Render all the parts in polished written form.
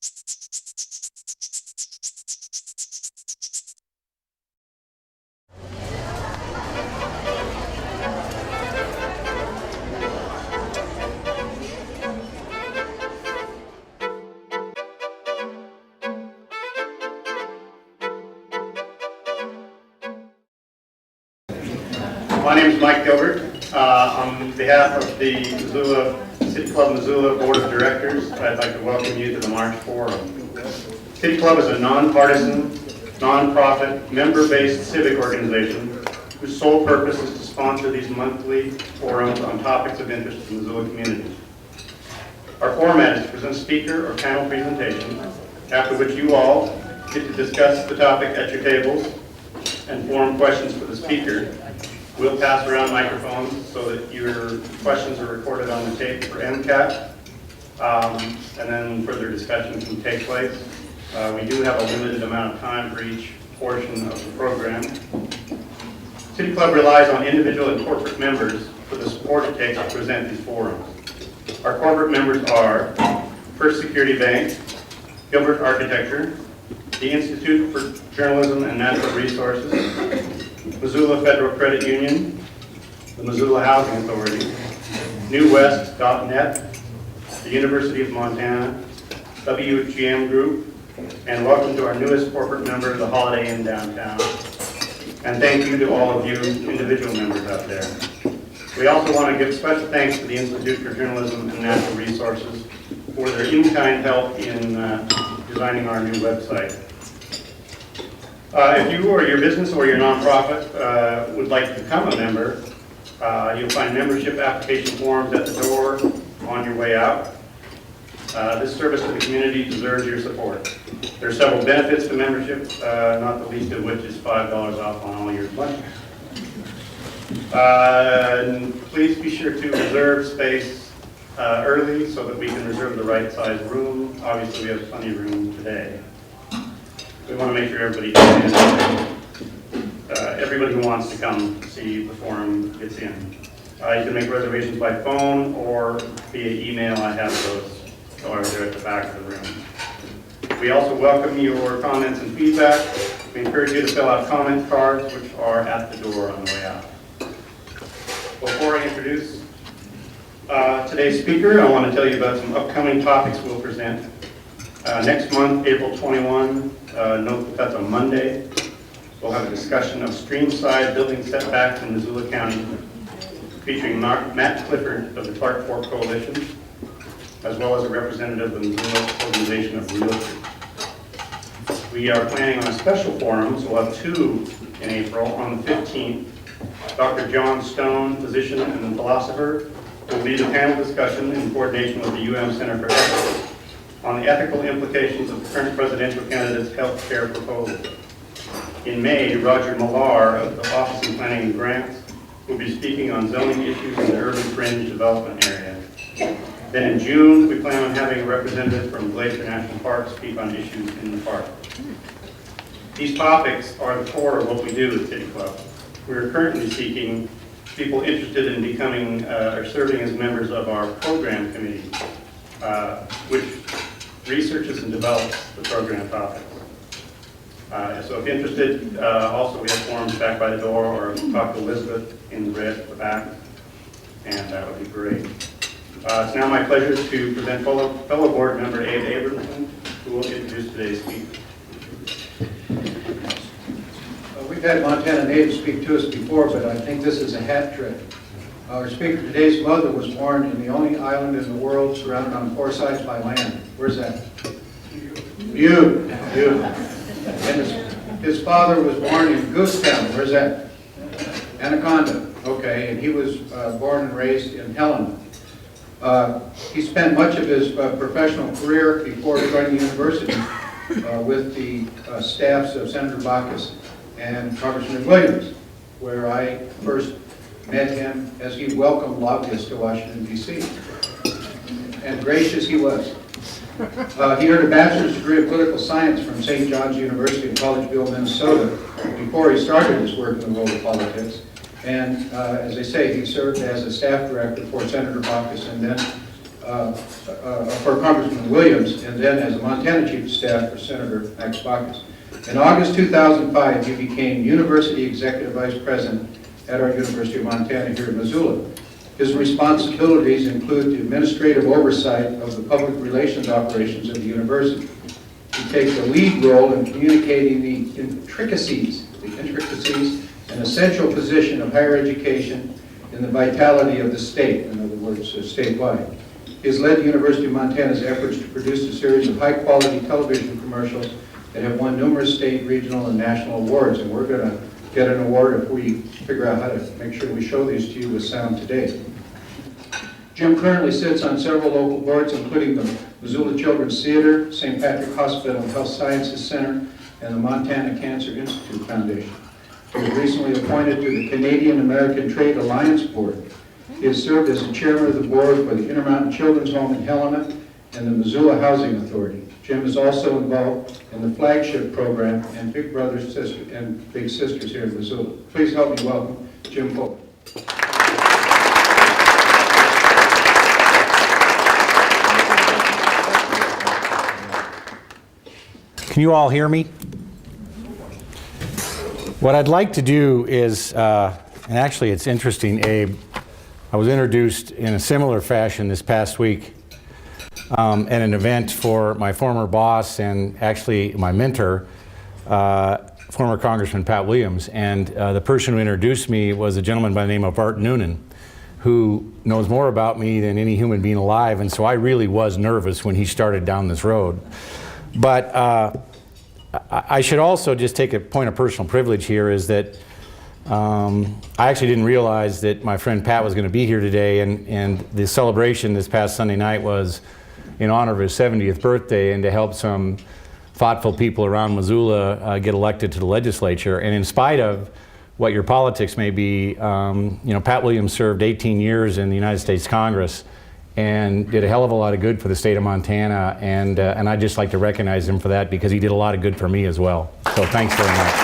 My name is Mike Gilbert. On behalf of the City Club Missoula Board of Directors, I'd like to welcome you to the March Forum. City Club is a nonpartisan, nonprofit, member-based civic organization whose sole purpose is to sponsor these monthly forums on topics of interest to the Missoula community. Our format is to present a speaker or panel presentation, after which you all get to discuss the topic at your tables and form questions for the speaker. We'll pass around microphones so that your questions are recorded on the tape for MCAT, and then further discussion can take place. We do have a limited amount of time for each portion of the program. City Club relies on individual and corporate members for the support it takes to present these forums. Our corporate members are First Security Bank, Gilbert Architecture, the Institute for Journalism and Natural Resources, Missoula Federal Credit Union, the Missoula Housing Authority, NewWest.net, the University of Montana, WGM Group, and welcome to our newest corporate member, the Holiday Inn Downtown. And thank you to all of you individual members out there. We also want to give special thanks to the Institute for Journalism and Natural Resources for their in-kind help in designing our new website. If you or your business or your nonprofit would like to become a member, you'll find membership application forms at the door on your way out. This service to the community deserves your support. There are several benefits to membership, not the least of which is $5 off on all your lunch. Please be sure to reserve space early so that we can reserve the right size room. Obviously, we have plenty of room today. We want to make sure everybody gets in. Everybody who wants to come see the forum gets in. You can make reservations by phone or via email. I have those over there at the back of the room. We also welcome your comments and feedback. We encourage you to fill out comment cards, which are at the door on the way out. Before I introduce today's speaker, I want to tell you about some upcoming topics we'll present. Next month, April 21, note that that's a Monday, we'll have a discussion of streamside building setbacks in Missoula County, featuring Matt Clifford of the Clark Fork Coalition, as well as a representative of the Missoula Organization of Realtors. We are planning on a special forum, so we'll have two in April. On the 15th, Dr. John Stone, physician and philosopher, will lead a panel discussion in coordination with the UM Center for Ethics on the ethical implications of the current presidential candidate's health care proposal. In May, Roger Millar of the Office of Planning and Grants will be speaking on zoning issues in the urban fringe development area. Then in June, we plan on having a representative from Glacier National Park speak on issues in the park. These topics are the core of what we do at City Club. We are currently seeking people interested in becoming or serving as members of our program committee, which researches and develops the program topics. So if interested, also we have forms back by the door, or talk to Elizabeth in red at the back, and that would be great. It's now my pleasure to present fellow board member Abe Abramson, who will introduce today's speaker. We've had Montana natives speak to us before, but I think this is a hat trick. Our speaker today's mother was born in the only island in the world surrounded on four sides by land. Where's that? Butte. And his father was born in Goosetown. Where's that? Anaconda. Okay, and he was born and raised in Helena. He spent much of his professional career before joining the university with the staffs of Senator Baucus and Congressman Williams, where I first met him as he welcomed lobbyists to Washington, D.C. And gracious he was. He earned a bachelor's degree of political science from St. John's University in Collegeville, Minnesota, before he started his work in the world of politics. And as I say, he served as a staff director for Senator Baucus and then for Congressman Williams, and then as a Montana Chief of Staff for Senator Max Baucus. In August 2005, he became University Executive Vice President at our University of Montana here in Missoula. His responsibilities include the administrative oversight of the public relations operations of the university. He takes a lead role in communicating the intricacies and essential position of higher education in the vitality of the state, in other words, statewide. He has led the University of Montana's efforts to produce a series of high-quality television commercials that have won numerous state, regional, and national awards, and we're going to get an award if we figure out how to make sure we show these to you with sound today. Jim currently sits on several local boards, including the Missoula Children's Theater, St. Patrick Hospital and Health Sciences Center, and the Montana Cancer Institute Foundation. He was recently appointed to the Canadian-American Trade Alliance Board. He has served as the chairman of the board for the Intermountain Children's Home in Helena and the Missoula Housing Authority. Jim is also involved in the flagship program and Big Brothers and Big Sisters here in Missoula. Please help me welcome Jim Foley. Can you all hear me? What I'd like to do is, and actually it's interesting, Abe, I was introduced in a similar fashion this past week at an event for my former boss and actually my mentor, former Congressman Pat Williams. And the person who introduced me was a gentleman by the name of Art Noonan, who knows more about me than any human being alive. And so I really was nervous when he started down this road. But I should also just take a point of personal privilege here is that I actually didn't realize that my friend Pat was going to be here today, and the celebration this past Sunday night was in honor of his 70th birthday and to help some thoughtful people around Missoula get elected to the legislature. And in spite of what your politics may be, Pat Williams served 18 years in the United States Congress and did a hell of a lot of good for the state of Montana, and I'd just like to recognize him for that because he did a lot of good for me as well. So thanks very much.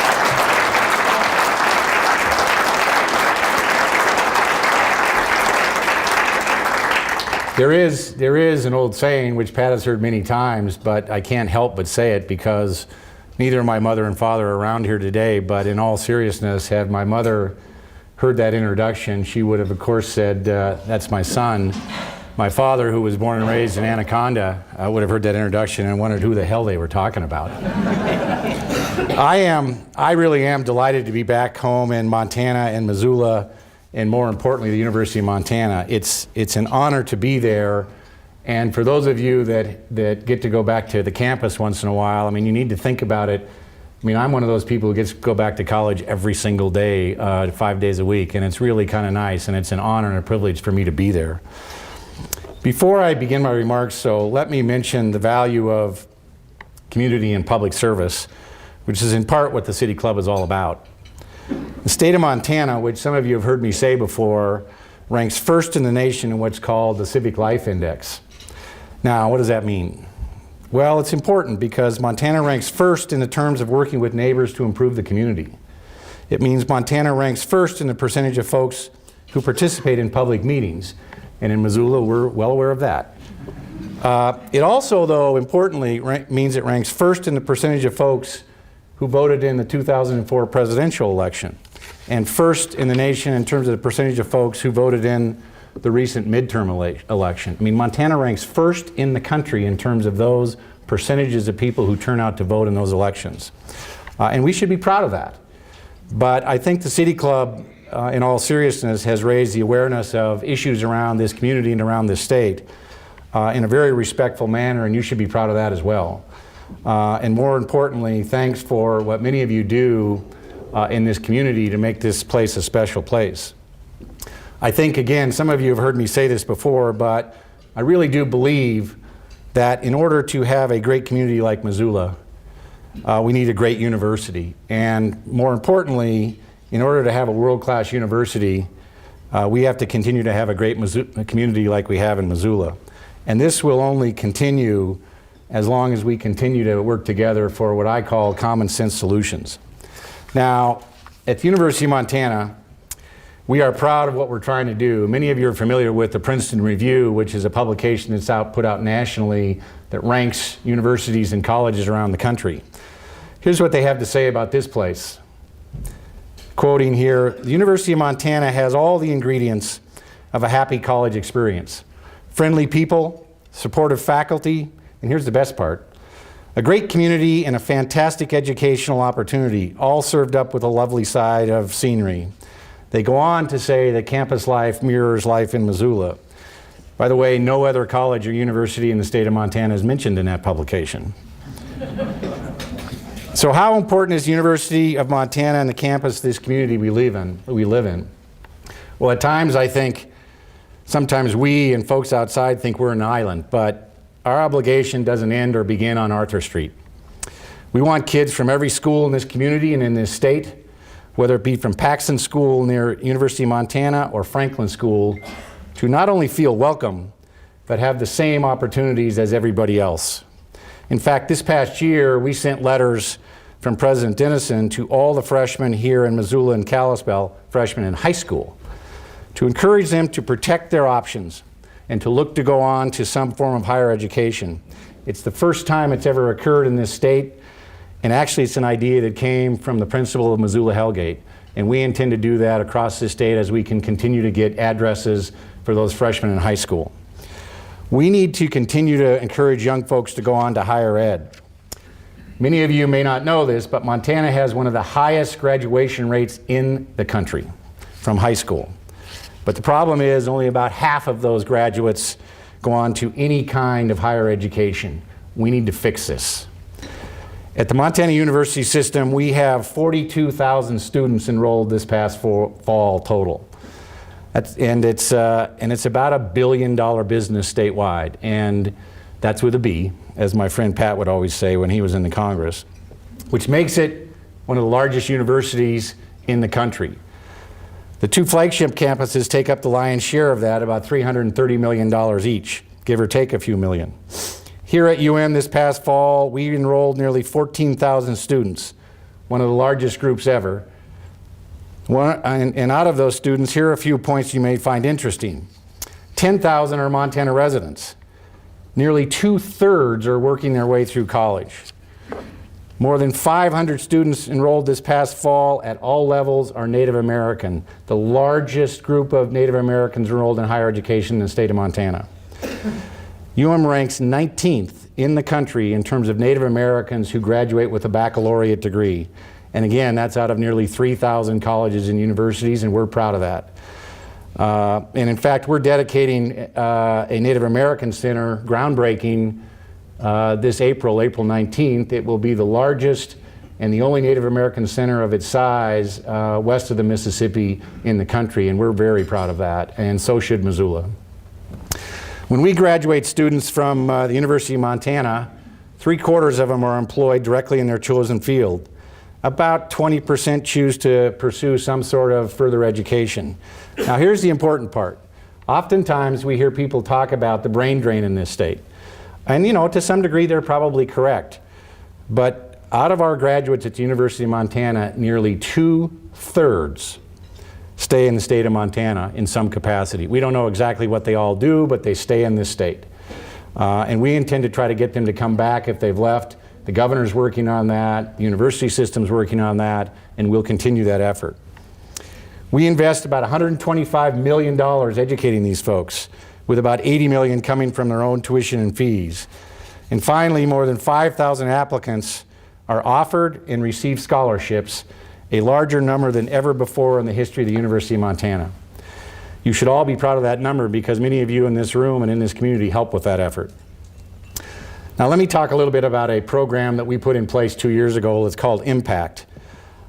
There is an old saying which Pat has heard many times, but I can't help but say it because neither my mother and father are around here today, but in all seriousness, had my mother heard that introduction, she would have, of course, said, that's my son. My father, who was born and raised in Anaconda, would have heard that introduction and wondered who the hell they were talking about. I really am delighted to be back home in Montana and Missoula, and more importantly, the University of Montana. It's an honor to be there, and for those of you that get to go back to the campus once in a while, I mean, you need to think about it. I mean, I'm one of those people who gets to go back to college every single day, 5 days a week, and it's really kind of nice, and it's an honor and a privilege for me to be there. Before I begin my remarks, so let me mention the value of community and public service, which is in part what the City Club is all about. The state of Montana, which some of you have heard me say before, ranks first in the nation in what's called the Civic Life Index. Now, what does that mean? Well, it's important because Montana ranks first in the terms of working with neighbors to improve the community. It means Montana ranks first in the percentage of folks who participate in public meetings. And in Missoula, we're well aware of that. It also, though, importantly, means it ranks first in the percentage of folks who voted in the 2004 presidential election, and first in the nation in terms of the percentage of folks who voted in the recent midterm election. I mean, Montana ranks first in the country in terms of those percentages of people who turn out to vote in those elections. And we should be proud of that. But I think the City Club, in all seriousness, has raised the awareness of issues around this community and around this state in a very respectful manner, and you should be proud of that as well. And more importantly, thanks for what many of you do in this community to make this place a special place. I think, again, some of you have heard me say this before, but I really do believe that in order to have a great community like Missoula, we need a great university. And more importantly, in order to have a world-class university, we have to continue to have a great community like we have in Missoula. And this will only continue as long as we continue to work together for what I call common sense solutions. Now, at the University of Montana, We are proud of what we're trying to do. Many of you are familiar with the Princeton Review, which is a publication that's put out nationally that ranks universities and colleges around the country. Here's what they have to say about this place. Quoting here, the University of Montana has all the ingredients of a happy college experience. Friendly people, supportive faculty, and here's the best part, a great community and a fantastic educational opportunity, all served up with a lovely side of scenery. They go on to say that campus life mirrors life in Missoula. By the way, no other college or university in the state of Montana is mentioned in that publication. So how important is the University of Montana and the campus, this community we live in? Well, at times I think, sometimes we and folks outside think we're an island, but our obligation doesn't end or begin on Arthur Street. We want kids from every school in this community and in this state, whether it be from Paxton School near University of Montana or Franklin School, to not only feel welcome, but have the same opportunities as everybody else. In fact, this past year, we sent letters from President Dennison to all the freshmen here in Missoula and Kalispell, freshmen in high school, to encourage them to protect their options and to look to go on to some form of higher education. It's the first time it's ever occurred in this state, and actually it's an idea that came from the principal of Missoula Hellgate, and we intend to do that across the state as we can continue to get addresses for those freshmen in high school. We need to continue to encourage young folks to go on to higher ed. Many of you may not know this, but Montana has one of the highest graduation rates in the country from high school. But the problem is only about half of those graduates go on to any kind of higher education. We need to fix this. At the Montana University system, we have 42,000 students enrolled this past fall total. And it's about $1 billion business statewide, and that's with a B, as my friend Pat would always say when he was in the Congress, which makes it one of the largest universities in the country. The two flagship campuses take up the lion's share of that, about $330 million each, give or take a few million. Here at UM this past fall, we enrolled nearly 14,000 students, one of the largest groups ever. And out of those students, here are a few points you may find interesting. 10,000 are Montana residents. Nearly 2/3 are working their way through college. More than 500 students enrolled this past fall at all levels are Native American, the largest group of Native Americans enrolled in higher education in the state of Montana. UM ranks 19th in the country in terms of Native Americans who graduate with a baccalaureate degree. And again, that's out of nearly 3,000 colleges and universities, and we're proud of that. And in fact, we're dedicating a Native American Center, groundbreaking, this April 19th. It will be the largest and the only Native American center of its size west of the Mississippi in the country, and we're very proud of that, and so should Missoula. When we graduate students from the University of Montana, 3/4 of them are employed directly in their chosen field. About 20% choose to pursue some sort of further education. Now here's the important part. Oftentimes we hear people talk about the brain drain in this state. And you know, to some degree they're probably correct. But out of our graduates at the University of Montana, nearly 2/3 stay in the state of Montana in some capacity. We don't know exactly what they all do, but they stay in this state. And we intend to try to get them to come back if they've left. The governor's working on that, the university system's working on that, and we'll continue that effort. We invest about $125 million educating these folks, with about $80 million coming from their own tuition and fees. And finally, more than 5,000 applicants are offered and receive scholarships, a larger number than ever before in the history of the University of Montana. You should all be proud of that number because many of you in this room and in this community help with that effort. Now let me talk a little bit about a program that we put in place 2 years ago. It's called Impact.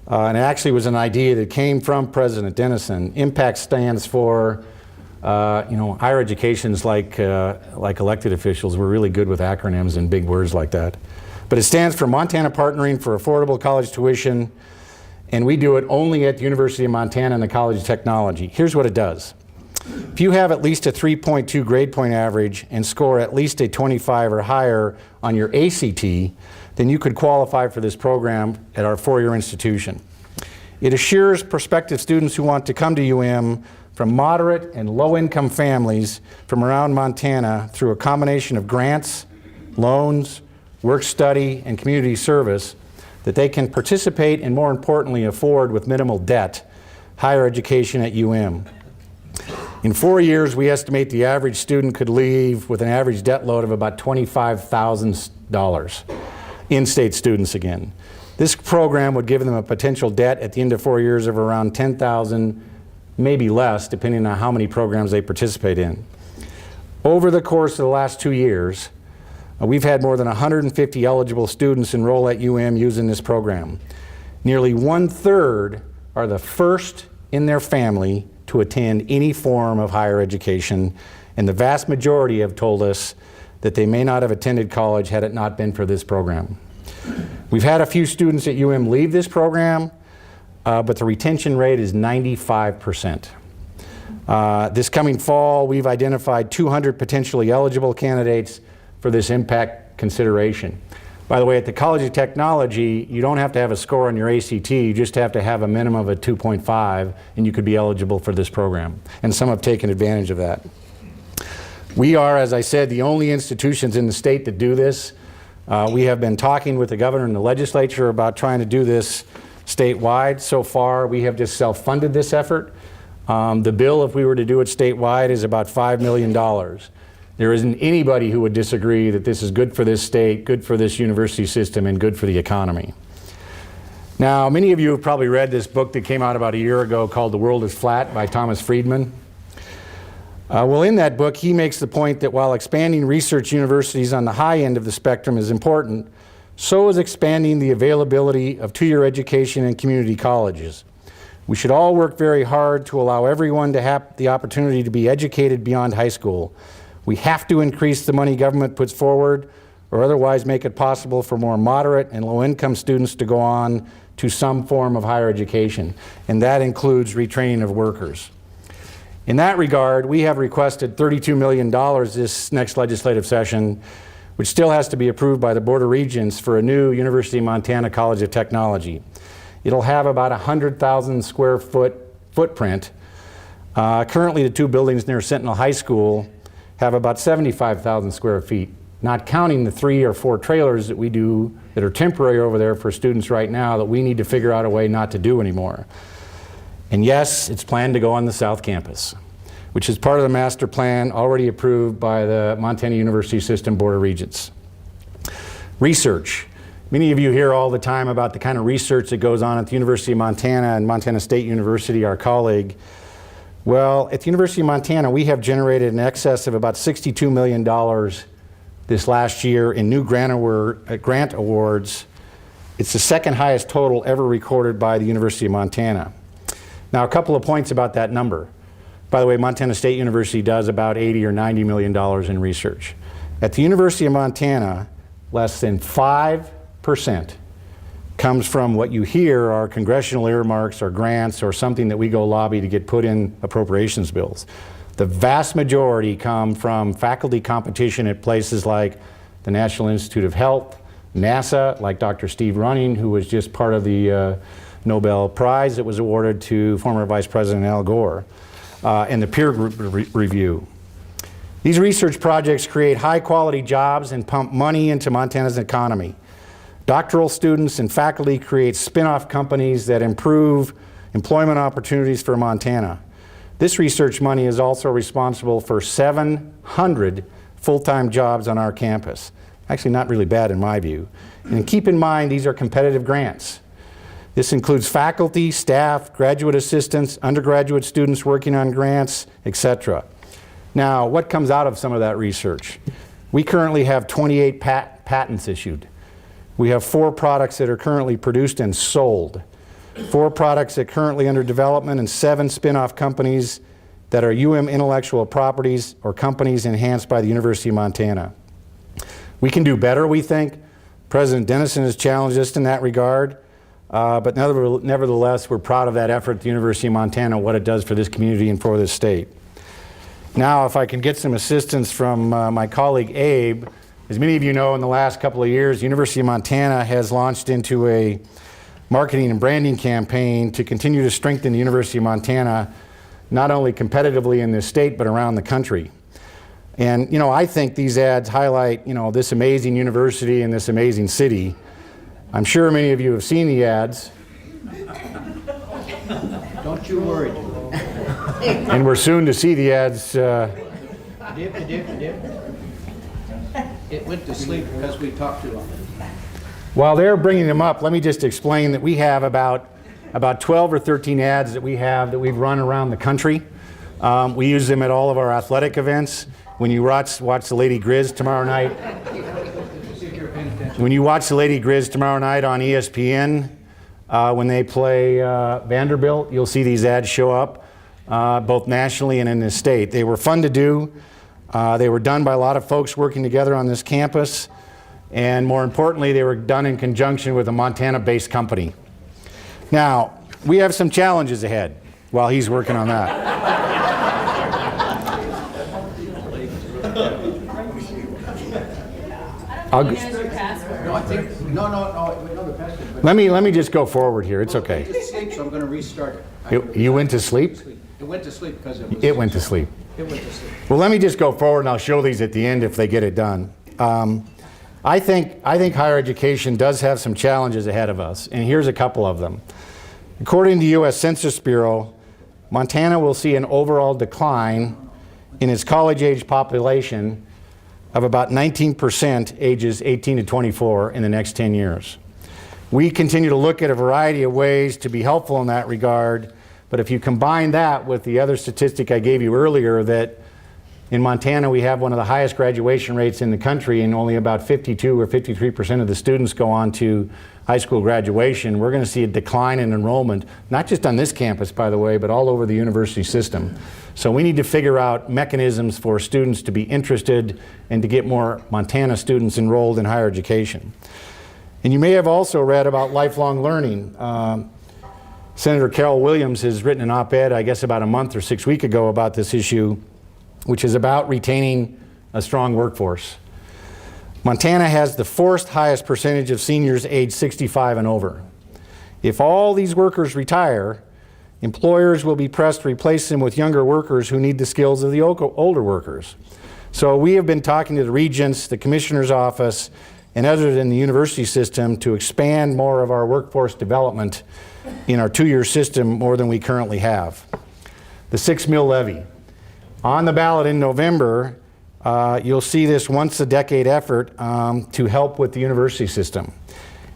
And it actually was an idea that came from President Dennison. Impact stands for, higher education's like elected officials. We're really good with acronyms and big words like that. But it stands for Montana Partnering for Affordable College Tuition, and we do it only at the University of Montana and the College of Technology. Here's what it does. If you have at least a 3.2 grade point average and score at least a 25 or higher on your ACT, then you could qualify for this program at our four-year institution. It assures prospective students who want to come to UM from moderate and low-income families from around Montana through a combination of grants, loans, work-study, and community service that they can participate and, more importantly, afford with minimal debt higher education at UM. In 4 years, we estimate the average student could leave with an average debt load of about $25,000, in-state students again. This program would give them a potential debt at the end of 4 years of around $10,000, maybe less, depending on how many programs they participate in. Over the course of the last 2 years, we've had more than 150 eligible students enroll at UM using this program. Nearly 1/3 are the first in their family to attend any form of higher education, and the vast majority have told us that they may not have attended college had it not been for this program. We've had a few students at UM leave this program, but the retention rate is 95%. This coming fall, we've identified 200 potentially eligible candidates for this impact consideration. By the way, at the College of Technology, you don't have to have a score on your ACT, you just have to have a minimum of a 2.5, and you could be eligible for this program. And some have taken advantage of that. We are, as I said, the only institutions in the state that do this. We have been talking with the governor and the legislature about trying to do this statewide. So far, we have just self-funded this effort. The bill, if we were to do it statewide, is about $5 million. There isn't anybody who would disagree that this is good for this state, good for this university system, and good for the economy. Now, many of you have probably read this book that came out about a year ago called The World is Flat by Thomas Friedman. Well, in that book, he makes the point that while expanding research universities on the high end of the spectrum is important, so is expanding the availability of two-year education in community colleges. We should all work very hard to allow everyone to have the opportunity to be educated beyond high school. We have to increase the money government puts forward, or otherwise make it possible for more moderate and low-income students to go on to some form of higher education, and that includes retraining of workers. In that regard, we have requested $32 million this next legislative session, which still has to be approved by the Board of Regents for a new University of Montana College of Technology. It'll have about 100,000 square foot footprint. Currently, the two buildings near Sentinel High School have about 75,000 square feet, not counting the 3 or 4 trailers that we do that are temporary over there for students right now that we need to figure out a way not to do anymore. And yes, it's planned to go on the South Campus, which is part of the master plan already approved by the Montana University System Board of Regents. Research. Many of you hear all the time about the kind of research that goes on at the University of Montana and Montana State University, our colleague. Well, at the University of Montana, we have generated in excess of about $62 million this last year in new grant awards. It's the second highest total ever recorded by the University of Montana. Now, a couple of points about that number. By the way, Montana State University does about $80 or $90 million in research. At the University of Montana, less than 5% comes from what you hear are congressional earmarks or grants or something that we go lobby to get put in appropriations bills. The vast majority come from faculty competition at places like the National Institute of Health, NASA, like Dr. Steve Running, who was just part of the Nobel Prize that was awarded to former Vice President Al Gore, and the peer group review. These research projects create high quality jobs and pump money into Montana's economy. Doctoral students and faculty create spin-off companies that improve employment opportunities for Montana. This research money is also responsible for 700 full-time jobs on our campus. Actually not really bad in my view. And keep in mind, these are competitive grants. This includes faculty, staff, graduate assistants, undergraduate students working on grants, etc. Now, what comes out of some of that research? We currently have 28 patents issued. We have 4 products that are currently produced and sold, 4 products that are currently under development, and 7 spin-off companies that are UM intellectual properties or companies enhanced by the University of Montana. We can do better, we think. President Dennison has challenged us in that regard, but nevertheless, we're proud of that effort at the University of Montana, what it does for this community and for this state. Now, if I can get some assistance from my colleague Abe, as many of you know, in the last couple of years, the University of Montana has launched into a marketing and branding campaign to continue to strengthen the University of Montana, not only competitively in this state, but around the country. And, you know, I think these ads highlight, you know, this amazing university and this amazing city. I'm sure many of you have seen the ads. Don't you worry. And we're soon to see the ads. Dip. It went to sleep because we talked too long. While they're bringing them up, let me just explain that we have about 12 or 13 ads that we've run around the country. We use them at all of our athletic events. When you watch the Lady Grizz tomorrow night, on ESPN, when they play Vanderbilt, you'll see these ads show up, both nationally and in this state. They were fun to do. They were done by a lot of folks working together on this campus. And more importantly, they were done in conjunction with a Montana-based company. Now, we have some challenges ahead while he's working on that. No, I think, no, the password. But Let me just go forward here. It's okay. it went to sleep, so I'm going to restart it. You went to sleep? It went to sleep because it was. It went to sleep. It went to sleep. Well, let me just go forward and I'll show these at the end if they get it done. I think higher education does have some challenges ahead of us, and here's a couple of them. According to the U.S. Census Bureau, Montana will see an overall decline in its college-age population of about 19% ages 18 to 24 in the next 10 years. We continue to look at a variety of ways to be helpful in that regard, but if you combine that with the other statistic I gave you earlier, that in Montana we have one of the highest graduation rates in the country, and only about 52 or 53% of the students go on to high school graduation, we're going to see a decline in enrollment, not just on this campus, by the way, but all over the university system. So we need to figure out mechanisms for students to be interested and to get more Montana students enrolled in higher education. And you may have also read about lifelong learning. Senator Carol Williams has written an op-ed, I guess about a month or 6 weeks ago, about this issue, which is about retaining a strong workforce. Montana has the fourth highest percentage of seniors aged 65 and over. If all these workers retire, employers will be pressed to replace them with younger workers who need the skills of the older workers. So we have been talking to the regents, the commissioner's office, and others in the university system to expand more of our workforce development in our two-year system more than we currently have. The 6 mil levy. On the ballot in November, you'll see this once-a-decade effort to help with the university system.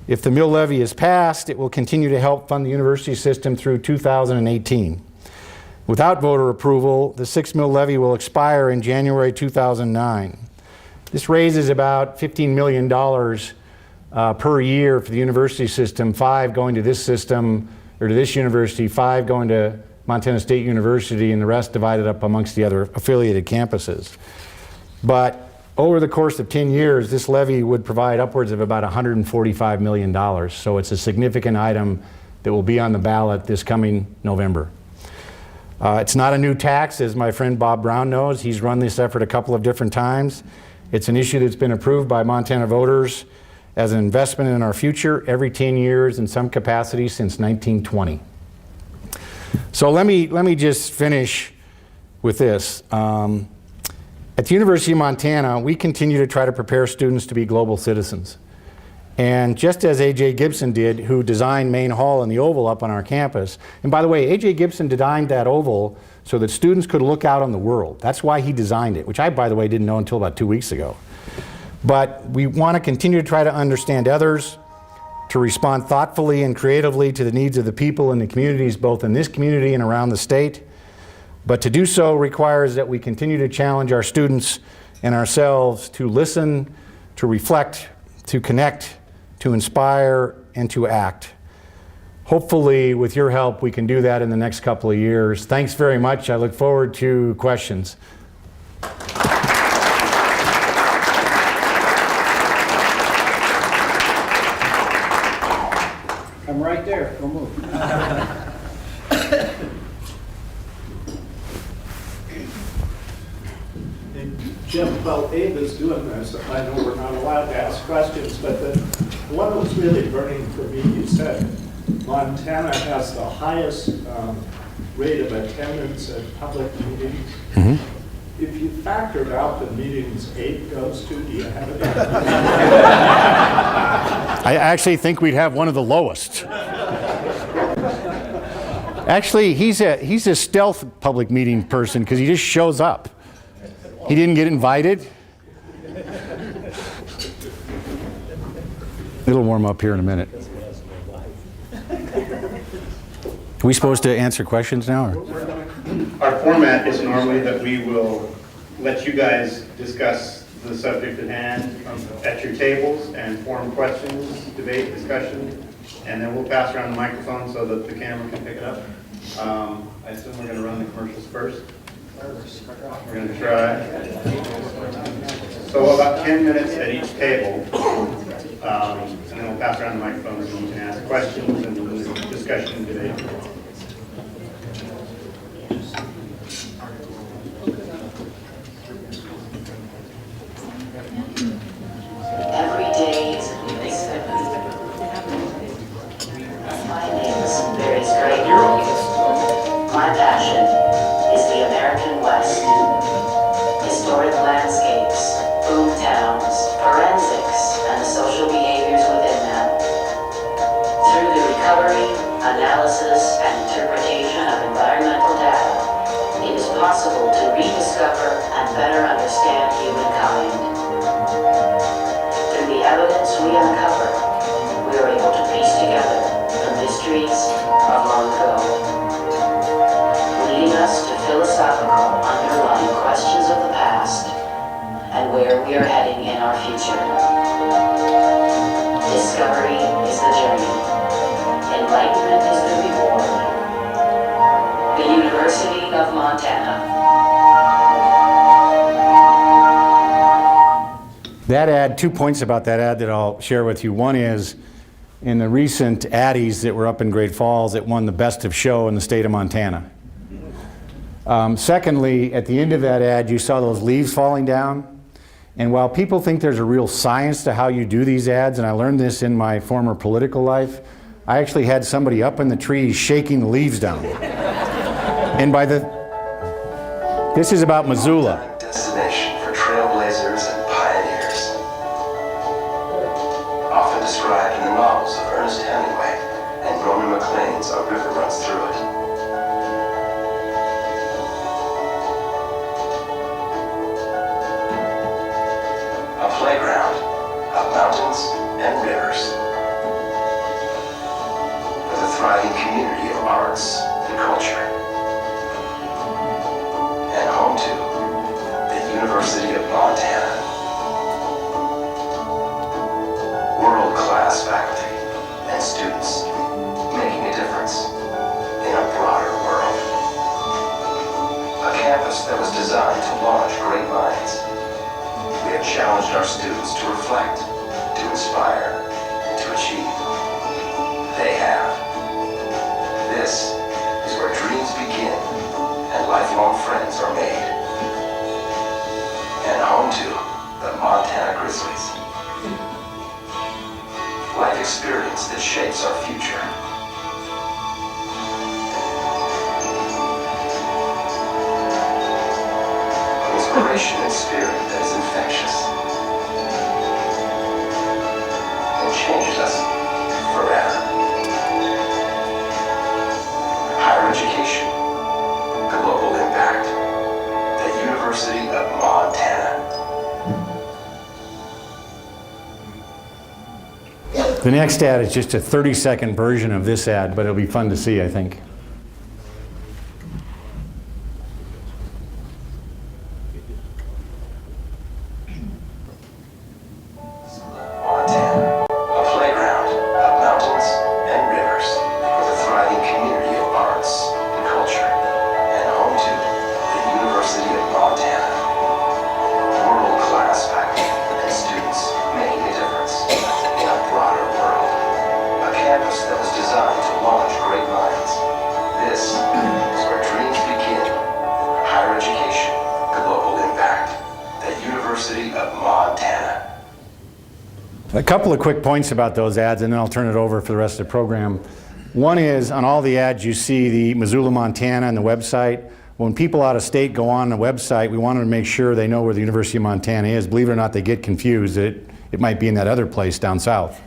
If the mill levy is passed, it will continue to help fund the university system through 2018. Without voter approval, the 6 mil levy will expire in January 2009. This raises about $15 million per year for the university system, 5 going to this system, or to this university, 5 going to Montana State University, and the rest divided up amongst the other affiliated campuses. But over the course of 10 years, this levy would provide upwards of about $145 million. So it's a significant item that will be on the ballot this coming November. It's not a new tax, as my friend Bob Brown knows. He's run this effort a couple of different times. It's an issue that's been approved by Montana voters as an investment in our future every 10 years in some capacity since 1920. So let me just finish with this. At the University of Montana, we continue to try to prepare students to be global citizens. And just as A.J. Gibson did, who designed Main Hall and the Oval up on our campus, and by the way, A.J. Gibson designed that Oval so that students could look out on the world. That's why he designed it, which I, by the way, didn't know until about 2 weeks ago. But we want to continue to try to understand others, to respond thoughtfully and creatively to the needs of the people in the communities, both in this community and around the state. But to do so requires that we continue to challenge our students and ourselves to listen, to reflect, to connect, to inspire, and to act. Hopefully, with your help, we can do that in the next couple of years. Thanks very much. I look forward to questions. I'm right there. Don't move. Jim, while Abe is doing this, I know we're not allowed to ask questions, but the one that was really burning for me, you said Montana has the highest rate of attendance at public meetings. Mhm. If you factored out the meetings Abe goes to, do you have it? I actually think we'd have one of the lowest. Actually, he's a stealth public meeting person because he just shows up. He didn't get invited. It'll warm up here in a minute. Are we supposed to answer questions now? Or? Our format is normally that we will let you guys discuss the subject at hand at your tables and form questions, debate, discussion, and then we'll pass around the microphone so that the camera can pick it up. I assume we're going to run the commercials first. We're going to try. So about 10 minutes at each table, and then we'll pass around the microphones and you can ask questions and discussion and debate. Every day is a new excitement. My name is Barry Strait. My passion is the American West. Historic landscapes, boom towns, forensics, and the social behaviors within them. Through the recovery, analysis, and interpretation of environmental data, it is possible to rediscover and better understand humankind. Through the evidence we uncover, we are able to piece together the mysteries of long ago, leading us to philosophical underlying questions of the past and where we are heading in our future. Discovery is the journey. Enlightenment is the reward. The University of Montana. That ad, 2 points about that ad that I'll share with you. One is, in the recent Addies that were up in Great Falls, it won the best of show in the state of Montana. Secondly, at the end of that ad, you saw those leaves falling down. And while people think there's a real science to how you do these ads, and I learned this in my former political life, I actually had somebody up in the trees shaking the leaves down. And this is about Missoula. Destination for trailblazers and pioneers. Often described in the novels of Ernest Hemingway and Norman Maclean's A River Runs Through It. A playground of mountains and rivers. With a thriving community of arts and culture. And home to the University of Montana. World-class faculty and students making a difference in a broader world. A campus that was designed to launch great minds. We have challenged our students to reflect, to inspire, and to achieve. They have. This is where dreams begin and lifelong friends are made. And home to the Montana Grizzlies. Life experience that shapes our future. Inspiration and spirit that is infectious. And changes us forever. Higher education. Global impact. The University of Montana. The next ad is just a 30-second version of this ad, but it'll be fun to see, I think. Montana, a playground of mountains and rivers with a thriving community of arts and culture, and home to the University of Montana. World-class faculty and students making a difference in a broader world. A campus that was designed to launch great minds. This is where dreams begin. Higher education, global impact. The University of Montana. A couple of quick points about those ads, and then I'll turn it over for the rest of the program. One is, on all the ads you see the Missoula, Montana and the website. When people out of state go on the website, we wanted to make sure they know where the University of Montana is. Believe it or not, they get confused. It might be in that other place down south.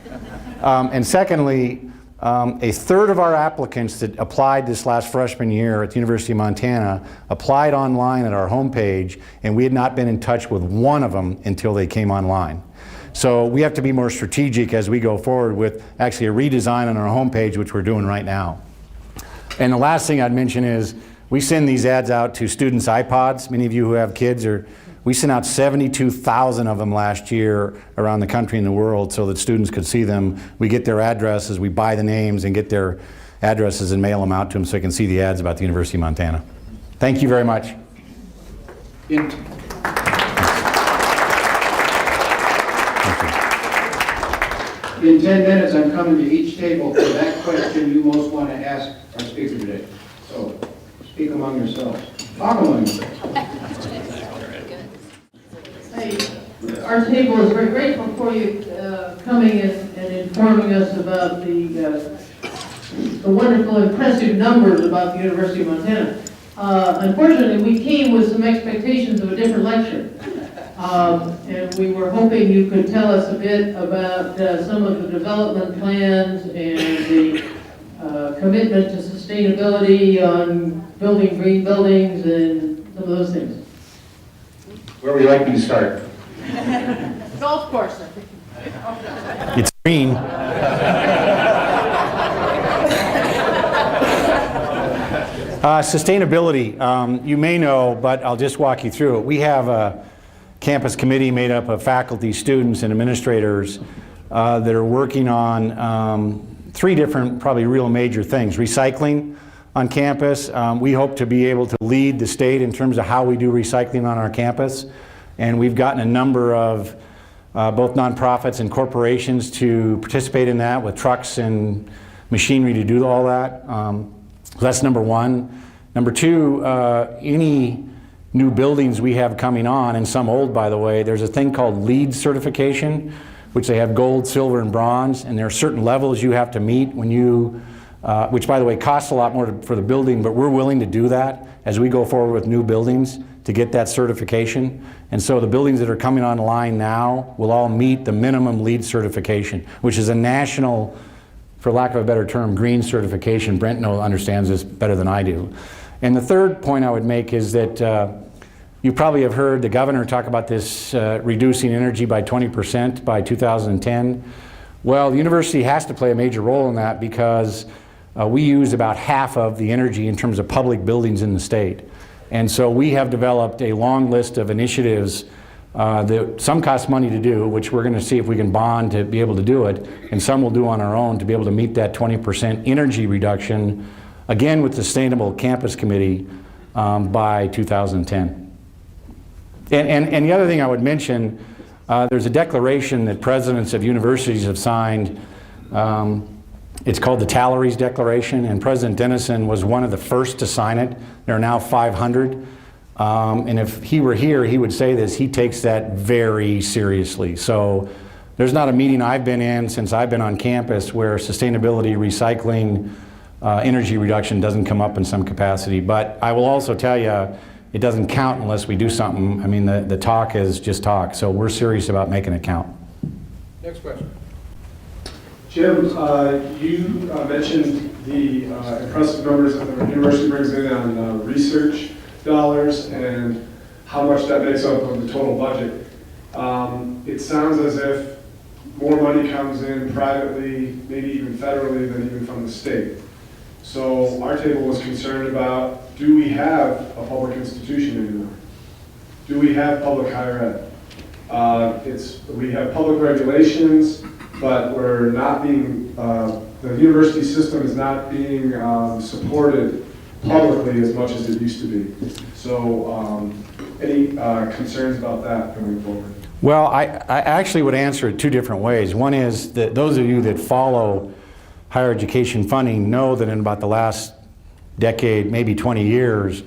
And secondly, a third of our applicants that applied this last freshman year at the University of Montana applied online at our homepage, and we had not been in touch with one of them until they came online. So we have to be more strategic as we go forward with actually a redesign on our homepage, which we're doing right now. And the last thing I'd mention is we send these ads out to students' iPods. Many of you who have kids, we sent out 72,000 of them last year around the country and the world so that students could see them. We get their addresses, we buy the names and get their addresses and mail them out to them so they can see the ads about the University of Montana. Thank you very much. In 10 minutes, I'm coming to each table for that question you most want to ask our speaker today. So, speak among yourselves. Talk among yourselves. Hey, our table is very grateful for you coming and informing us about the wonderful, impressive numbers about the University of Montana. Unfortunately, we came with some expectations of a different lecture. And we were hoping you could tell us a bit about some of the development plans and the commitment to sustainability on building green buildings and some of those things. Where would you like me to start? Golf course. It's green. Sustainability, you may know, but I'll just walk you through it. We have a campus committee made up of faculty, students, and administrators that are working on 3 different, probably real major things. Recycling on campus. We hope to be able to lead the state in terms of how we do recycling on our campus. And we've gotten a number of both nonprofits and corporations to participate in that with trucks and machinery to do all that. So that's number 1. Number 2, any new buildings we have coming on, and some old by the way, there's a thing called LEED certification, which they have gold, silver, and bronze, and there are certain levels you have to meet when you, which by the way costs a lot more for the building, but we're willing to do that as we go forward with new buildings to get that certification. And so the buildings that are coming online now will all meet the minimum LEED certification, which is a national, for lack of a better term, green certification. Brent understands this better than I do. And the third point I would make is that you probably have heard the governor talk about this reducing energy by 20% by 2010. Well, the university has to play a major role in that because we use about half of the energy in terms of public buildings in the state. And so we have developed a long list of initiatives that some cost money to do, which we're going to see if we can bond to be able to do it, and some we'll do on our own to be able to meet that 20% energy reduction, again with the Sustainable Campus Committee by 2010. And the other thing I would mention, there's a declaration that presidents of universities have signed. It's called the Talleries Declaration, and President Dennison was one of the first to sign it. There are now 500. And if he were here, he would say this, he takes that very seriously. So there's not a meeting I've been in since I've been on campus where sustainability, recycling, energy reduction doesn't come up in some capacity. But I will also tell you, it doesn't count unless we do something. I mean, the talk is just talk. So we're serious about making it count. Next question. Jim, you mentioned the impressive numbers that the university brings in on research dollars and how much that makes up of the total budget. It sounds as if more money comes in privately, maybe even federally, than even from the state. So our table was concerned about, do we have a public institution anymore? Do we have public higher ed? We have public regulations, but we're not being, the university system is not being supported publicly as much as it used to be. So any concerns about that going forward? Well, I actually would answer it 2 different ways. One is that those of you that follow higher education funding know that in about the last decade, maybe 20 years,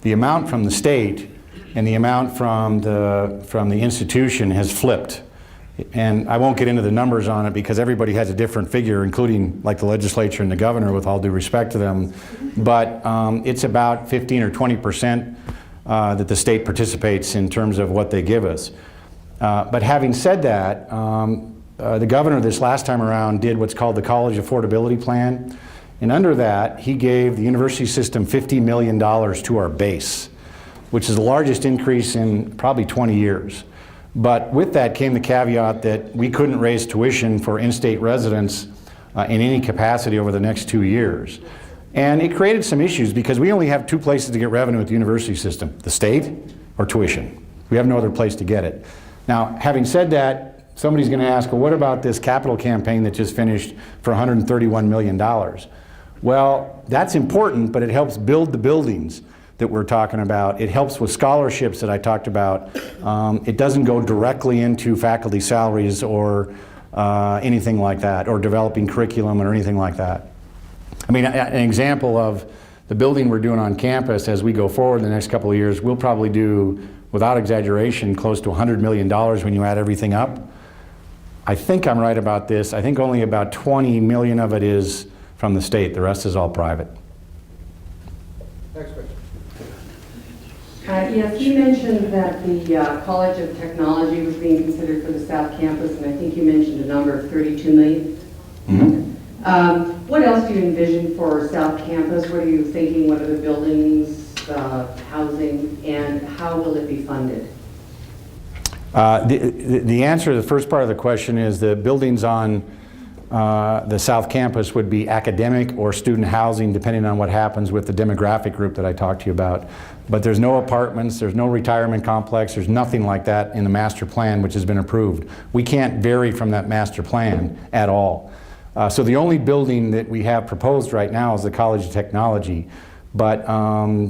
the amount from the state and the amount from the institution has flipped. And I won't get into the numbers on it because everybody has a different figure, including like the legislature and the governor, with all due respect to them. But it's about 15 or 20% that the state participates in terms of what they give us. But having said that, the governor this last time around did what's called the College Affordability Plan. And under that, he gave the university system $50 million to our base, which is the largest increase in probably 20 years. But with that came the caveat that we couldn't raise tuition for in-state residents in any capacity over the next 2 years. And it created some issues because we only have two places to get revenue at the university system, the state or tuition. We have no other place to get it. Now, having said that, somebody's going to ask, well, what about this capital campaign that just finished for $131 million? Well, that's important, but it helps build the buildings that we're talking about. It helps with scholarships that I talked about. It doesn't go directly into faculty salaries or anything like that, or developing curriculum or anything like that. I mean, an example of the building we're doing on campus as we go forward in the next couple of years, we'll probably do, without exaggeration, close to $100 million when you add everything up. I think I'm right about this. I think only about 20 million of it is from the state. The rest is all private. Next question. Yes, you mentioned that the College of Technology was being considered for the South Campus, and I think you mentioned a number of 32 million. Mm-hmm. What else do you envision for South Campus? What are you thinking? What are the buildings, housing, and how will it be funded? The answer to the first part of the question is the buildings on the South Campus would be academic or student housing, depending on what happens with the demographic group that I talked to you about. But there's no apartments, there's no retirement complex, there's nothing like that in the master plan which has been approved. We can't vary from that master plan at all. So the only building that we have proposed right now is the College of Technology. But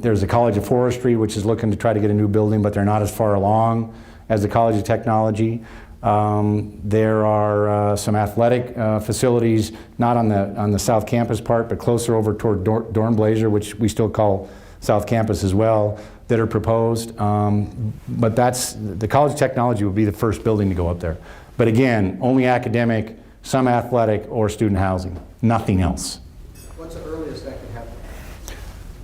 there's the College of Forestry, which is looking to try to get a new building, but they're not as far along as the College of Technology. There are some athletic facilities, not on the South Campus part, but closer over toward Dornblaser, which we still call South Campus as well, that are proposed. But that's, the College of Technology would be the first building to go up there. But again, only academic, some athletic, or student housing, nothing else. What's the earliest that could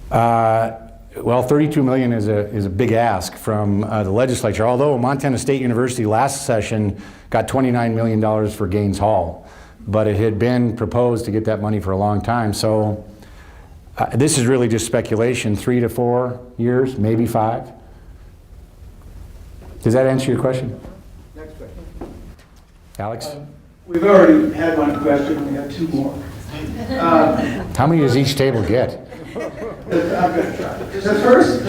happen? Well, 32 million is a big ask from the legislature, although Montana State University last session got $29 million for Gaines Hall, but it had been proposed to get that money for a long time. So this is really just speculation, 3 to 4 years, maybe 5. Does that answer your question? Next question. Alex? We've already had one question, we have 2 more. How many does each table get? I'm going to try. The first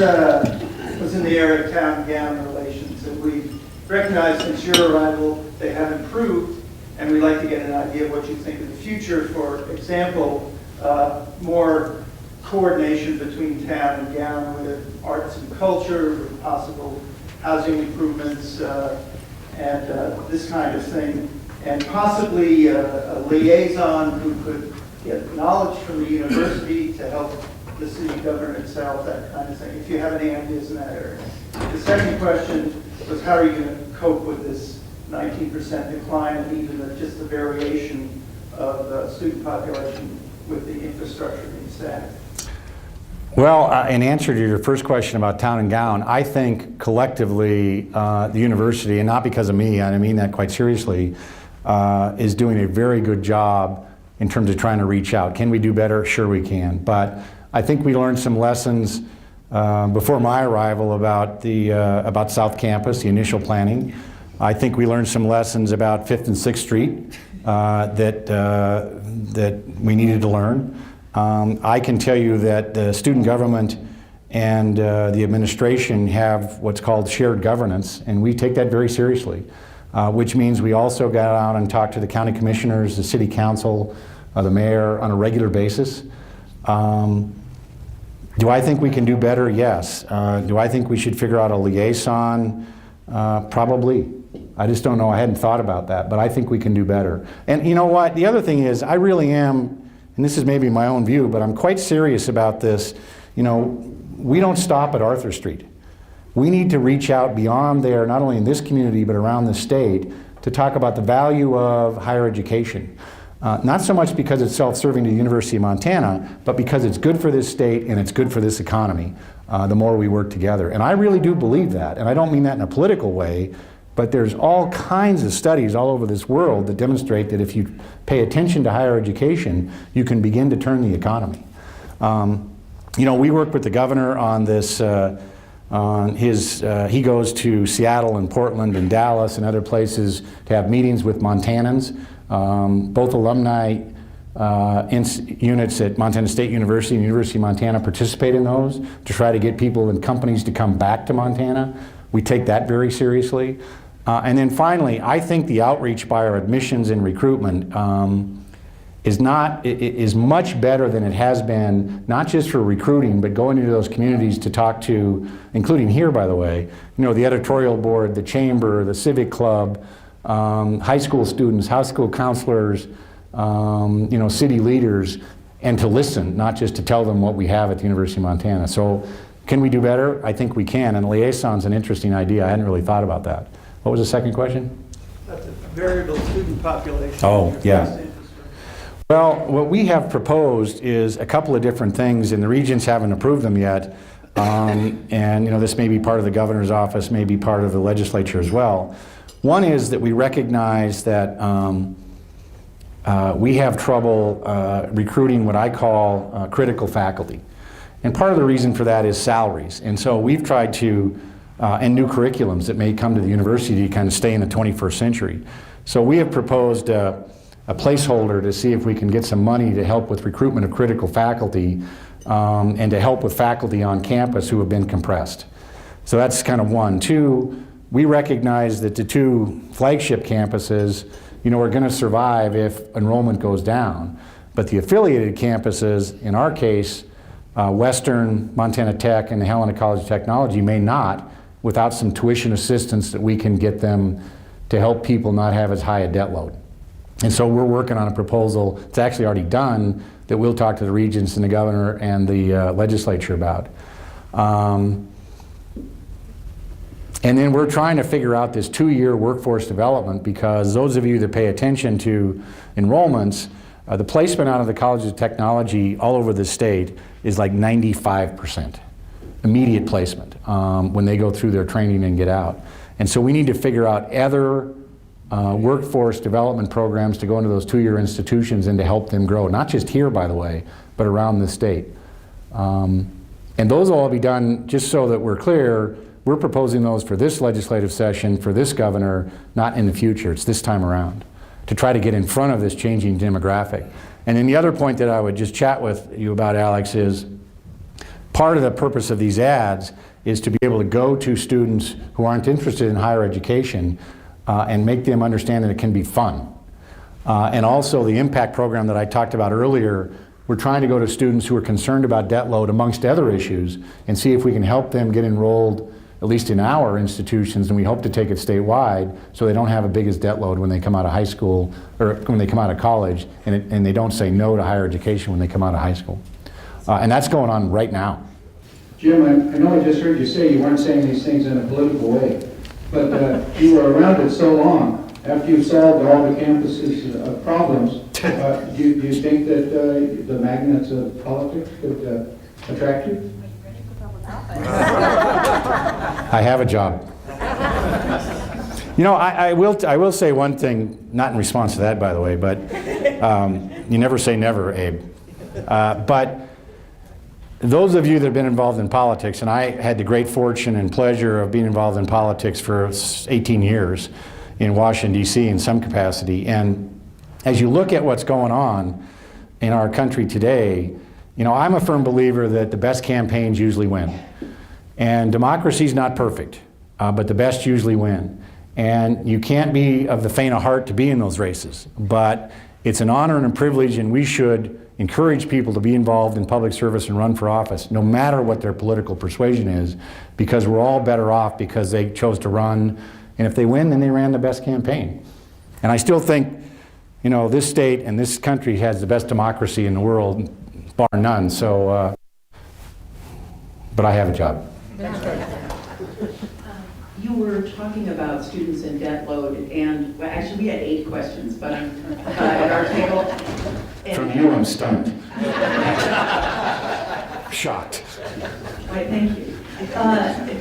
was in the area of town-gown relations, and we recognize since your arrival they have improved, and we'd like to get an idea of what you think of the future. For example, more coordination between town and gown with arts and culture, with possible housing improvements, and this kind of thing, and possibly a liaison who could get knowledge from the university to help the city govern itself, that kind of thing, if you have any ideas in that area. The second question was, how are you going to cope with this 19% decline and even just the variation of student population with the infrastructure being stacked? Well, in answer to your first question about town and gown, I think collectively the university, and not because of me, I mean that quite seriously, is doing a very good job in terms of trying to reach out. Can we do better? Sure we can. But I think we learned some lessons before my arrival about South Campus, the initial planning. I think we learned some lessons about 5th and 6th Street that we needed to learn. I can tell you that the student government and the administration have what's called shared governance, and we take that very seriously, which means we also got out and talked to the county commissioners, the city council, the mayor on a regular basis. Do I think we can do better? Yes. Do I think we should figure out a liaison? Probably. I just don't know. I hadn't thought about that, but I think we can do better. And you know what? The other thing is, I really am, and this is maybe my own view, but I'm quite serious about this. You know, we don't stop at Arthur Street. We need to reach out beyond there, not only in this community, but around the state, to talk about the value of higher education. Not so much because it's self-serving to the University of Montana, but because it's good for this state and it's good for this economy, the more we work together. And I really do believe that, and I don't mean that in a political way, but there's all kinds of studies all over this world that demonstrate that if you pay attention to higher education, you can begin to turn the economy. You know, we work with the governor on this, he goes to Seattle and Portland and Dallas and other places to have meetings with Montanans. Both alumni units at Montana State University and University of Montana participate in those to try to get people and companies to come back to Montana. We take that very seriously. And then finally, I think the outreach by our admissions and recruitment is much better than it has been, not just for recruiting, but going into those communities to talk to, including here, by the way, you know, the editorial board, the chamber, the civic club, high school students, high school counselors, you know, city leaders, and to listen, not just to tell them what we have at the University of Montana. So can we do better? I think we can, and liaison's an interesting idea. I hadn't really thought about that. What was the second question? That's a variable student population. Oh, yeah. Well, what we have proposed is a couple of different things, and the regions haven't approved them yet. And you know, this may be part of the governor's office, may be part of the legislature as well. One is that we recognize that we have trouble recruiting what I call critical faculty. And part of the reason for that is salaries. And so we've tried to, and new curriculums that may come to the university to kind of stay in the 21st century. So we have proposed a placeholder to see if we can get some money to help with recruitment of critical faculty and to help with faculty on campus who have been compressed. So that's kind of one. Two, we recognize that the two flagship campuses, you know, are going to survive if enrollment goes down. But the affiliated campuses, in our case, Western, Montana Tech, and the Helena College of Technology may not, without some tuition assistance that we can get them to help people not have as high a debt load. And so we're working on a proposal, it's actually already done, that we'll talk to the regents and the governor and the legislature about. And then we're trying to figure out this 2-year workforce development, because those of you that pay attention to enrollments, the placement out of the College of Technology all over the state is like 95%, immediate placement when they go through their training and get out. And so we need to figure out other workforce development programs to go into those 2-year institutions and to help them grow, not just here, by the way, but around the state. And those will all be done, just so that we're clear, we're proposing those for this legislative session, for this governor, not in the future. It's this time around, to try to get in front of this changing demographic. And then the other point that I would just chat with you about, Alex, is part of the purpose of these ads is to be able to go to students who aren't interested in higher education and make them understand that it can be fun. And also the impact program that I talked about earlier, we're trying to go to students who are concerned about debt load amongst other issues and see if we can help them get enrolled, at least in our institutions, and we hope to take it statewide so they don't have a biggest debt load when they come out of high school or when they come out of college, and they don't say no to higher education when they come out of high school. And that's going on right now. Jim, I know I just heard you say you weren't saying these things in a political way, but you were around it so long. After you've solved all the campus's problems, do you think that the magnets of politics could attract you? I have a job. You know, I will say one thing, not in response to that, by the way, but you never say never, Abe. But those of you that have been involved in politics, and I had the great fortune and pleasure of being involved in politics for 18 years in Washington, D.C. in some capacity, and as you look at what's going on in our country today, you know, I'm a firm believer that the best campaigns usually win. And democracy's not perfect, but the best usually win. And you can't be of the faint of heart to be in those races, but it's an honor and a privilege, and we should encourage people to be involved in public service and run for office, no matter what their political persuasion is, because we're all better off because they chose to run, and if they win, then they ran the best campaign. And I still think, you know, this state and this country has the best democracy in the world, bar none, so, but I have a job. You were were talking about students in debt load, and, well, actually, we had 8 questions, but I'm, at our table. From you, I'm stunned. Shocked. Right, thank you.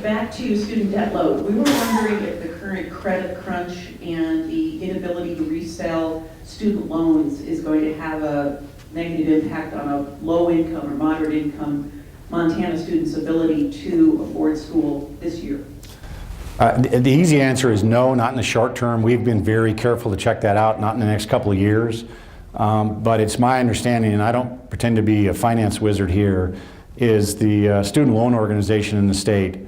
Back to student debt load. We were wondering if the current credit crunch and the inability to resell student loans is going to have a negative impact on a low income or moderate income Montana student's ability to afford school this year. The easy answer is no, not in the short term. We've been very careful to check that out, not in the next couple of years. But it's my understanding, and I don't pretend to be a finance wizard here, is the student loan organization in the state,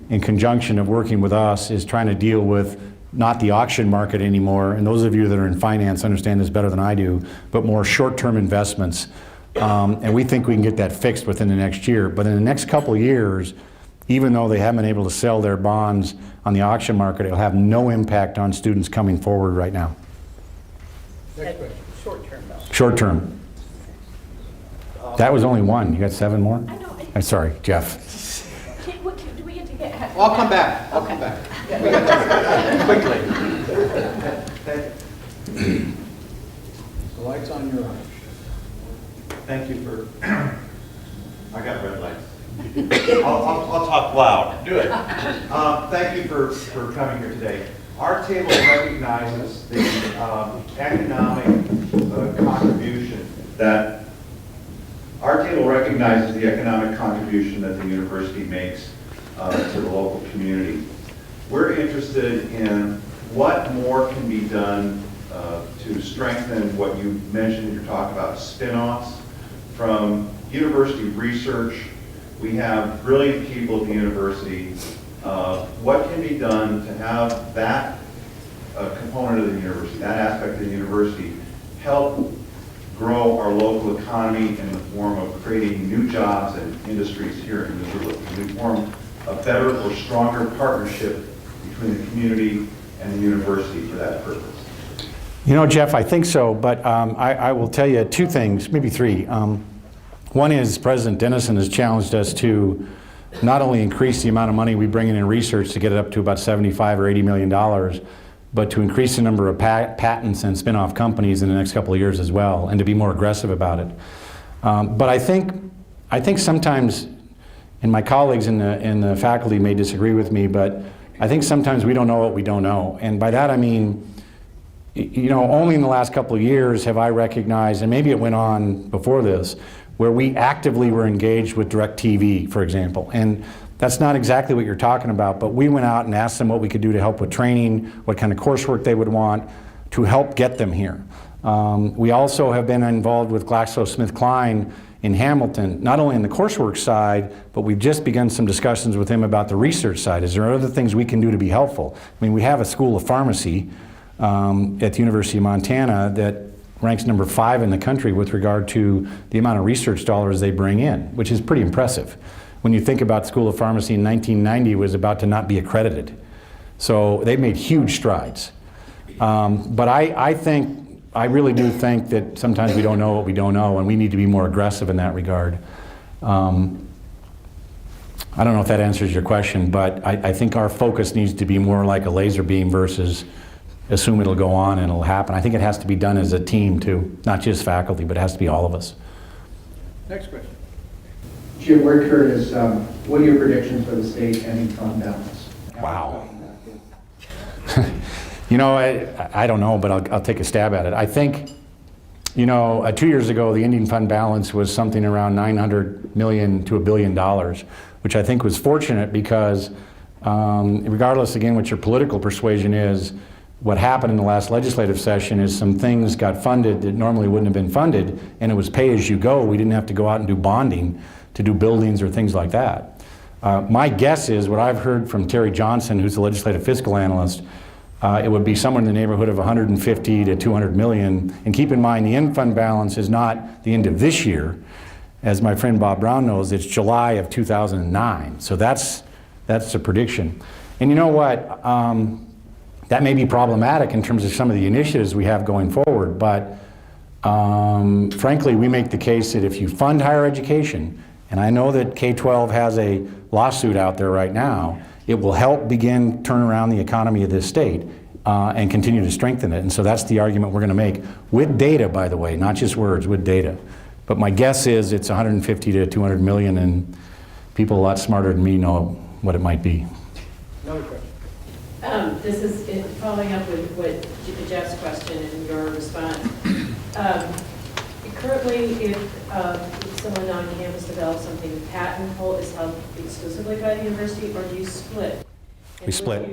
in conjunction of working with us, is trying to deal with not the auction market anymore, and those of you that are in finance understand this better than I do, but more short-term investments. And we think we can get that fixed within the next year. But in the next couple of years, even though they haven't been able to sell their bonds on the auction market, it'll have no impact on students coming forward right now. Next question. Short term though. Short term. That was only one. You got 7 more? I know. I'm sorry, Jeff. Do we get to get? I'll come back. I'll come back. Quickly. The light's on your eye. Thank you for, I got red lights. I'll talk loud. Do it. Thank you for coming here today. Our table recognizes the economic contribution that the university makes to the local community. We're interested in what more can be done to strengthen what you mentioned in your talk about spin-offs from university research. We have brilliant people at the university. What can be done to have that component of the university, that aspect of the university, help grow our local economy in the form of creating new jobs and industries here in Missoula? Can we form a better or stronger partnership between the community and the university for that purpose? You know, Jeff, I think so, but I will tell you 2 things, maybe 3. One is President Dennison has challenged us to not only increase the amount of money we bring in research to get it up to about $75 or $80 million, but to increase the number of patents and spin-off companies in the next couple of years as well, and to be more aggressive about it. But I think sometimes, and my colleagues in the faculty may disagree with me, but I think sometimes we don't know what we don't know. And by that I mean, you know, only in the last couple of years have I recognized, and maybe it went on before this, where we actively were engaged with DirecTV, for example. And that's not exactly what you're talking about, but we went out and asked them what we could do to help with training, what kind of coursework they would want to help get them here. We also have been involved with GlaxoSmithKline in Hamilton, not only in the coursework side, but we've just begun some discussions with them about the research side. Is there other things we can do to be helpful? I mean, we have a school of pharmacy at the University of Montana that ranks number 5 in the country with regard to the amount of research dollars they bring in, which is pretty impressive. When you think about School of Pharmacy in 1990, it was about to not be accredited. So they've made huge strides. But I really do think that sometimes we don't know what we don't know, and we need to be more aggressive in that regard. I don't know if that answers your question, but I think our focus needs to be more like a laser beam versus assume it'll go on and it'll happen. I think it has to be done as a team too, not just faculty, but it has to be all of us. Next question. Jim, we're curious, what are your predictions for the state ending fund balance? Wow. You know, I don't know, but I'll take a stab at it. I think, you know, 2 years ago, the ending fund balance was something around $900 million to $1 billion, which I think was fortunate because regardless, again, what your political persuasion is, what happened in the last legislative session is some things got funded that normally wouldn't have been funded, and it was pay as you go. We didn't have to go out and do bonding to do buildings or things like that. My guess is, what I've heard from Terry Johnson, who's the legislative fiscal analyst, it would be somewhere in the neighborhood of 150 to 200 million. And keep in mind, the end fund balance is not the end of this year. As my friend Bob Brown knows, it's July of 2009. So that's a prediction. And you know what? That may be problematic in terms of some of the initiatives we have going forward, but frankly, we make the case that if you fund higher education, and I know that K-12 has a lawsuit out there right now, it will help begin turn around the economy of this state and continue to strengthen it. And so that's the argument we're going to make with data, by the way, not just words, with data. But my guess is it's 150 to 200 million, and people a lot smarter than me know what it might be. Another question. This is following up with what Jeff's question and your response. Currently, if someone on campus develops something, the patent hold is held exclusively by the university, or do you split? We split.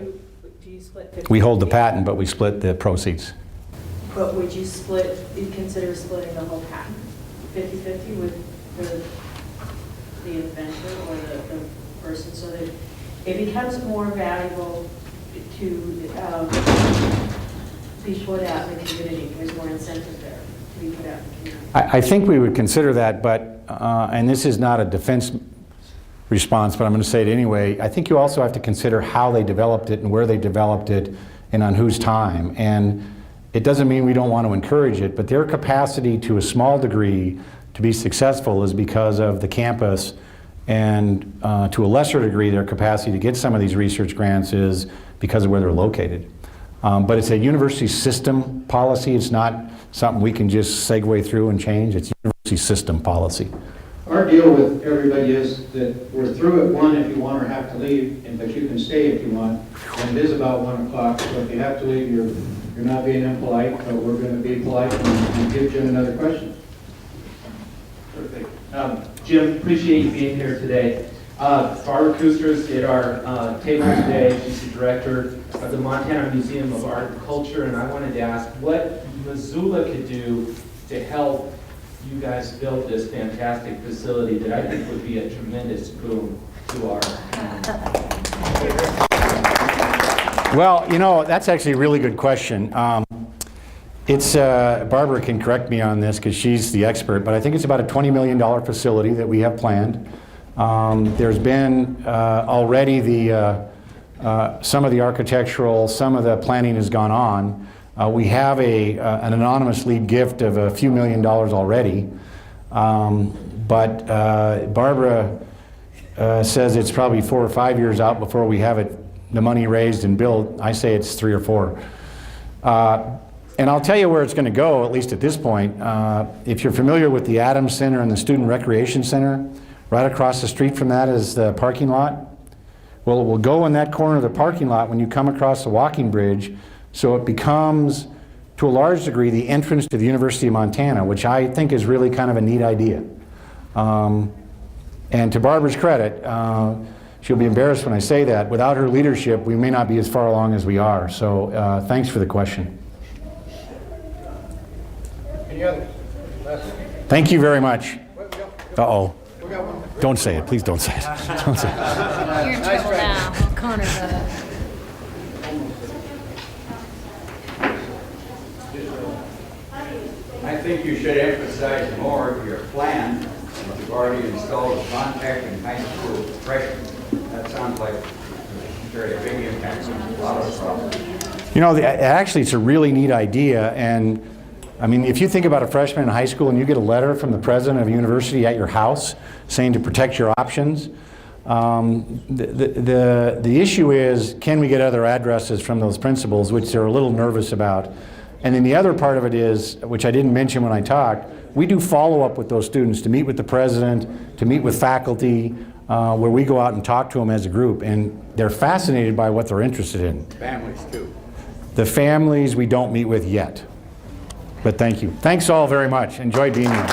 Do you split? We hold the patent, but we split the proceeds. But would you consider splitting the whole patent, 50-50 with the inventor or the person, so that it becomes more valuable to be put out in the community? There's more incentive there to be put out in the community. I think we would consider that, but, and this is not a defense response, but I'm going to say it anyway, I think you also have to consider how they developed it and where they developed it and on whose time. And it doesn't mean we don't want to encourage it, but their capacity to a small degree to be successful is because of the campus, and to a lesser degree their capacity to get some of these research grants is because of where they're located. But it's a university system policy. It's not something we can just segue through and change. It's university system policy. Our deal with everybody is that we're through at 1 if you want or have to leave, but you can stay if you want. And it is about 1 o'clock, so if you have to leave, you're not being impolite, but we're going to be polite and give Jim another question. Perfect. Jim, appreciate you being here today. Barbara Kustras did our table today. She's the director of the Montana Museum of Art and Culture, and I wanted to ask what Missoula could do to help you guys build this fantastic facility that I think would be a tremendous boon to our Well, you know, that's actually a really good question. Barbara can correct me on this because she's the expert, but I think it's about a $20 million facility that we have planned. There's been already some of the architectural, some of the planning has gone on. We have an anonymous lead gift of a few $1 million already, but Barbara says it's probably 4 or 5 years out before we have the money raised and built. I say it's 3 or 4. And I'll tell you where it's going to go, at least at this point. If you're familiar with the Adams Center and the Student Recreation Center, right across the street from that is the parking lot. Well, it will go in that corner of the parking lot when you come across the walking bridge, so it becomes, to a large degree, the entrance to the University of Montana, which I think is really kind of a neat idea. And to Barbara's credit, she'll be embarrassed when I say that, without her leadership, we may not be as far along as we are. So thanks for the question. Any others? Thank you very much. Uh-oh. Don't say it. Please don't say it. Don't say it. You're in trouble now. Connor's I think you should emphasize more your plan that you've already installed contact in high school freshmen. That sounds like a very big impact on a lot of problems. You know, actually, it's a really neat idea. And I mean, if you think about a freshman in high school and you get a letter from the president of a university at your house saying to protect your options, the issue is, can we get other addresses from those principals, which they're a little nervous about. And then the other part of it is, which I didn't mention when I talked, we do follow up with those students to meet with the president, to meet with faculty, where we go out and talk to them as a group, and they're fascinated by what they're interested in. Families too. The families we don't meet with yet. But thank you. Thanks all very much. Enjoyed being here.